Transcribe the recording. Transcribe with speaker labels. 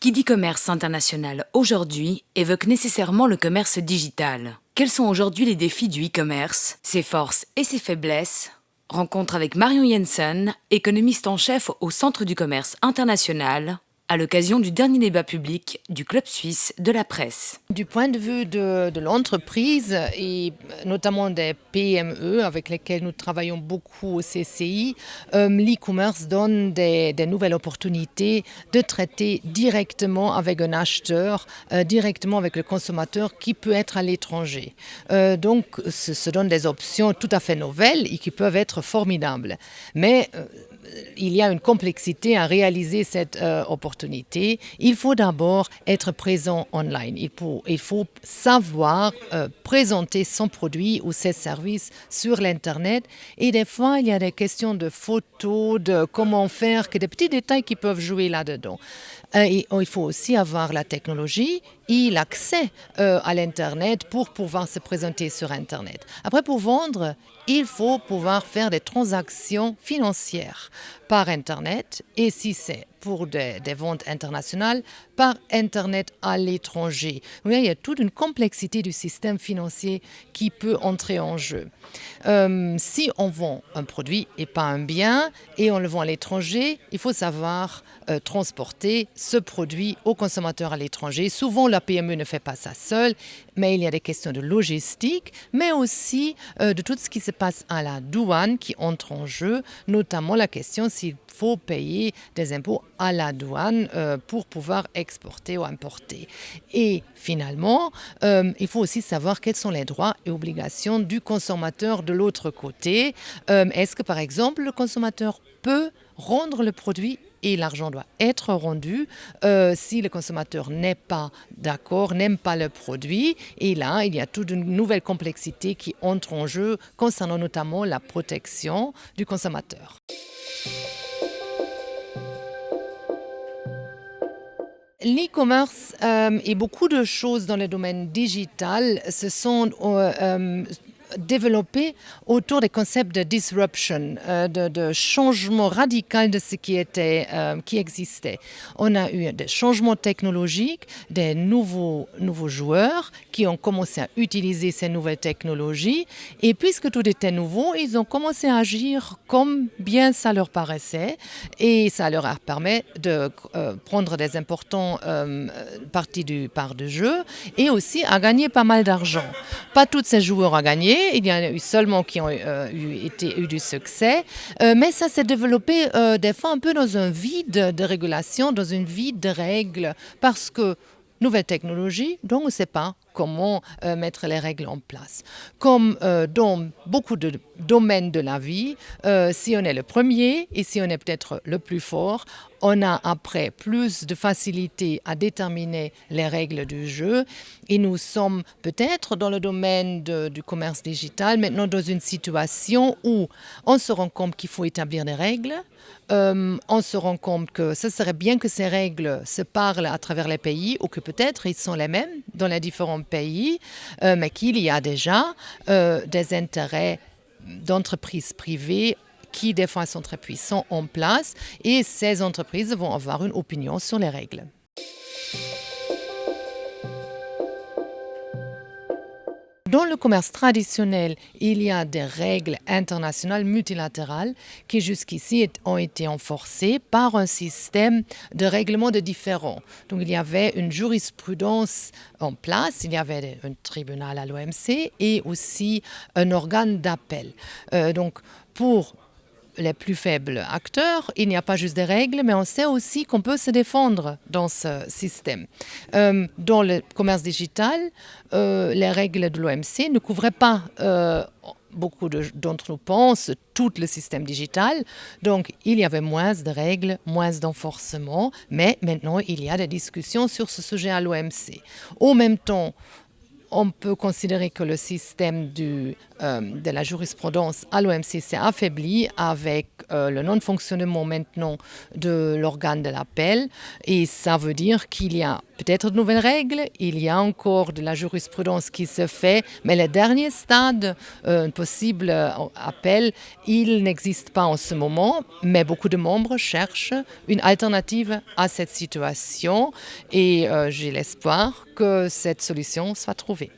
Speaker 1: Qui dit commerce international aujourd'hui évoque nécessairement le commerce digital. Quels sont aujourd'hui les défis du e-commerce, ses forces et ses faiblesses? Rencontre avec Marion Jensen, économiste en chef au Centre du commerce international, à l'occasion du dernier débat public du Club suisse de la presse.
Speaker 2: Du point de vue de l'entreprise et notamment des PME avec lesquelles nous travaillons beaucoup au CCI, l'e-commerce donne des nouvelles opportunités de traiter directement avec un acheteur, directement avec le consommateur qui peut être à l'étranger. Donc, ce donne des options tout à fait nouvelles et qui peuvent être formidables. Mais il y a une complexité à réaliser cette opportunité. Il faut d'abord être présent online. Il faut savoir présenter son produit ou ses services sur l'Internet. Et des fois, il y a des questions de photos, de comment faire, que des petits détails qui peuvent jouer là-dedans. Et il faut aussi avoir la technologie et l'accès à l'Internet pour pouvoir se présenter sur Internet. Après, pour vendre, il faut pouvoir faire des transactions financières par Internet et si c'est pour des ventes internationales, par Internet à l'étranger. Donc, il y a toute une complexité du système financier qui peut entrer en jeu. Si on vend un produit et pas un bien et on le vend à l'étranger, il faut savoir transporter ce produit au consommateur à l'étranger. Souvent, la PME ne fait pas ça seule, mais il y a des questions de logistique, mais aussi de tout ce qui se passe à la douane qui entre en jeu, notamment la question s'il faut payer des impôts à la douane pour pouvoir exporter ou importer. Et finalement, il faut aussi savoir quels sont les droits et obligations du consommateur de l'autre côté. Est-ce que, par exemple, le consommateur peut rendre le produit et l'argent doit être rendu si le consommateur n'est pas d'accord, n'aime pas le produit. Et là, il y a toute une nouvelle complexité qui entre en jeu concernant notamment la protection du consommateur. L'e-commerce et beaucoup de choses dans le domaine digital se sont développées autour des concepts de disruption, de changement radical de ce qui existait. On a eu des changements technologiques, des nouveaux joueurs qui ont commencé à utiliser ces nouvelles technologies et puisque tout était nouveau, ils ont commencé à agir comme bien ça leur paraissait et ça leur a permis de prendre des importants parties du jeu et aussi à gagner pas mal d'argent. Pas tous ces joueurs ont gagné, il y en a eu seulement qui ont eu du succès, mais ça s'est développé des fois un peu dans un vide de régulation, dans un vide de règles, parce que nouvelle technologie, donc on ne sait pas comment mettre les règles en place. Comme dans beaucoup de domaines de la vie, si on est le premier et si on est peut-être le plus fort, on a après plus de facilité à déterminer les règles du jeu et nous sommes peut-être dans le domaine du commerce digital maintenant dans une situation où on se rend compte qu'il faut établir des règles, on se rend compte que ce serait bien que ces règles se parlent à travers les pays ou que peut-être ils sont les mêmes dans les différents pays, mais qu'il y a déjà des intérêts d'entreprises privées qui des fois sont très puissants en place et ces entreprises vont avoir une opinion sur les règles. Dans le commerce traditionnel, il y a des règles internationales multilatérales qui jusqu'ici ont été renforcées par un système de règlement de différends. Donc il y avait une jurisprudence en place, il y avait un tribunal à l'OMC et aussi un organe d'appel. Donc pour les plus faibles acteurs, il n'y a pas juste des règles, mais on sait aussi qu'on peut se défendre dans ce système. Dans le commerce digital, les règles de l'OMC ne couvraient pas, beaucoup d'entre nous pensent, tout le système digital. Donc, il y avait moins de règles, moins d'enforcement, mais maintenant, il y a des discussions sur ce sujet à l'OMC. Au même temps, on peut considérer que le système du de la jurisprudence à l'OMC s'est affaibli avec le non-fonctionnement maintenant de l'organe de l'appel. Et ça veut dire qu'il y a peut-être de nouvelles règles, il y a encore de la jurisprudence qui se fait, mais le dernier stade, un possible appel, il n'existe pas en ce moment, mais beaucoup de membres cherchent une alternative à cette situation et j'ai l'espoir que cette solution soit trouvée.